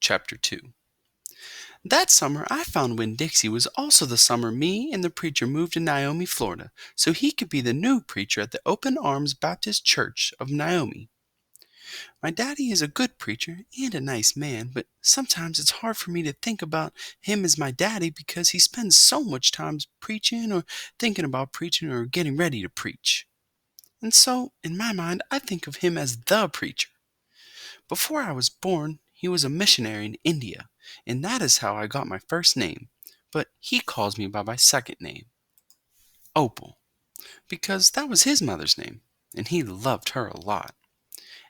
Chapter 2. That summer, I found Winn-Dixie was also the summer me and the preacher moved to Naomi, Florida, so he could be the new preacher at the Open Arms Baptist Church of Naomi. My daddy is a good preacher and a nice man, but sometimes it's hard for me to think about him as my daddy because he spends so much time preaching or thinking about preaching or getting ready to preach. And so, in my mind, I think of him as the preacher. Before I was born, he was a missionary in India, and that is how I got my first name, but he calls me by my second name, Opal, because that was his mother's name, and he loved her a lot.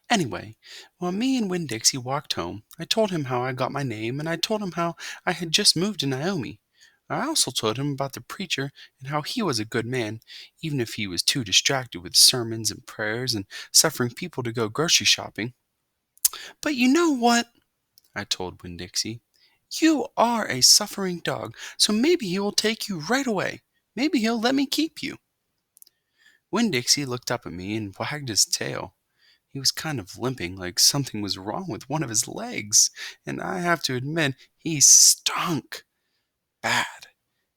Anyway, while me and Winn-Dixie walked home, I told him how I got my name, and I told him how I had just moved to Naomi. I also told him about the preacher and how he was a good man, even if he was too distracted with sermons and prayers and suffering people to go grocery shopping. But you know what? I told Winn-Dixie. You are a suffering dog, so maybe he will take you right away. Maybe he'll let me keep you. Winn-Dixie looked up at me and wagged his tail. He was kind of limping, like something was wrong with one of his legs, and I have to admit, he stunk bad.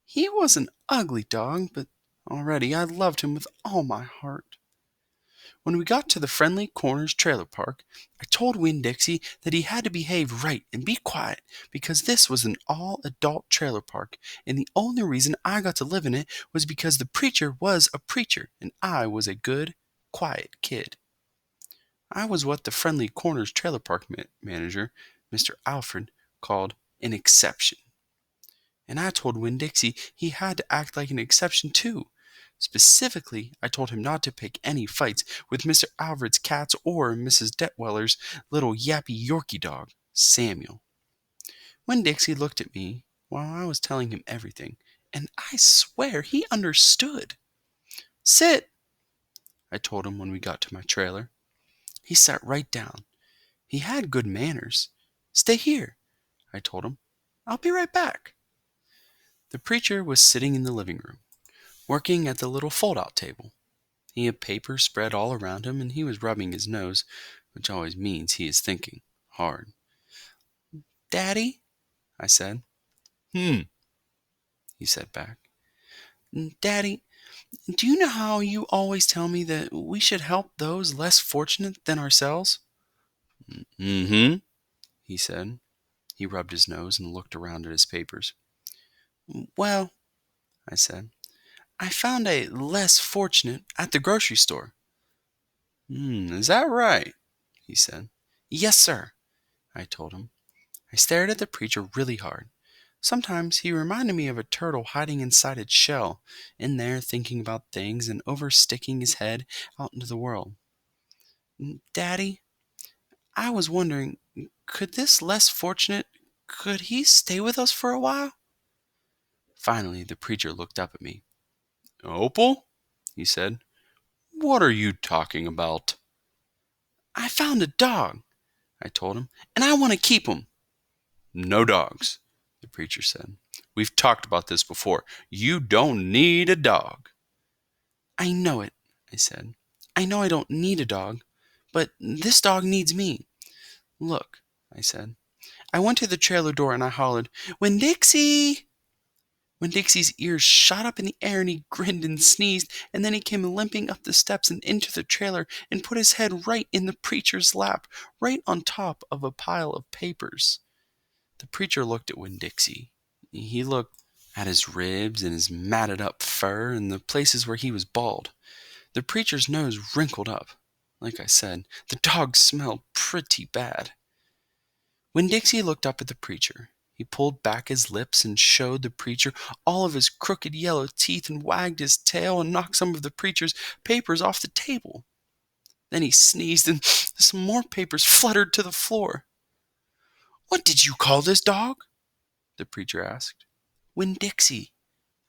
He was an ugly dog, but already I loved him with all my heart. When we got to the Friendly Corners trailer park, I told Winn-Dixie that he had to behave right and be quiet because this was an all-adult trailer park, and the only reason I got to live in it was because the preacher was a preacher and I was a good, quiet kid. I was what the Friendly Corners trailer park manager, Mr. Alfred, called an exception. And I told Winn-Dixie he had to act like an exception too. Specifically, I told him not to pick any fights with Mr. Alfred's cats or Mrs. Detweller's little yappy Yorkie dog, Samuel. Winn-Dixie looked at me while I was telling him everything, and I swear he understood. Sit, I told him when we got to my trailer. He sat right down. He had good manners. Stay here, I told him. I'll be right back. The preacher was sitting in the living room, working at the little fold-out table. He had papers spread all around him, and he was rubbing his nose, which always means he is thinking hard. Daddy, I said. He said back. Daddy, do you know how you always tell me that we should help those less fortunate than ourselves? Mm-hmm, he said. He rubbed his nose and looked around at his papers. Well, I said, I found a less fortunate at the grocery store. Is that right? He said. Yes, sir, I told him. I stared at the preacher really hard. Sometimes he reminded me of a turtle hiding inside its shell, in there thinking about things and over sticking his head out into the world. Daddy, I was wondering, could he stay with us for a while? Finally, the preacher looked up at me. Opal, he said, what are you talking about? I found a dog, I told him, and I want to keep him. No dogs, the preacher said. We've talked about this before. You don't need a dog. I know it, I said. I know I don't need a dog, but this dog needs me. Look, I said. I went to the trailer door and I hollered, Winn-Dixie! Winn-Dixie's ears shot up in the air and he grinned and sneezed, and then he came limping up the steps and into the trailer and put his head right in the preacher's lap, right on top of a pile of papers. The preacher looked at Winn-Dixie. He looked at his ribs and his matted up fur and the places where he was bald. The preacher's nose wrinkled up. Like I said, the dog smelled pretty bad. Winn-Dixie looked up at the preacher. He pulled back his lips and showed the preacher all of his crooked yellow teeth and wagged his tail and knocked some of the preacher's papers off the table. Then he sneezed and some more papers fluttered to the floor. What did you call this dog? The preacher asked. Winn-Dixie,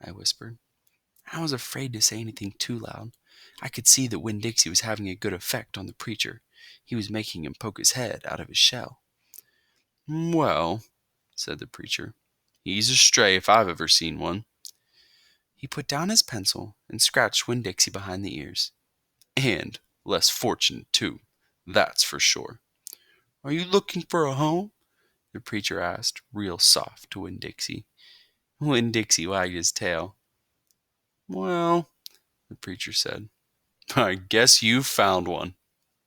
I whispered. I was afraid to say anything too loud. I could see that Winn-Dixie was having a good effect on the preacher. He was making him poke his head out of his shell. Well, said the preacher, he's a stray if I've ever seen one. He put down his pencil and scratched Winn-Dixie behind the ears. And less fortunate, too, that's for sure. Are you looking for a home? the preacher asked, real soft to Winn-Dixie. Winn-Dixie wagged his tail. "Well," the preacher said, "I guess you've found one."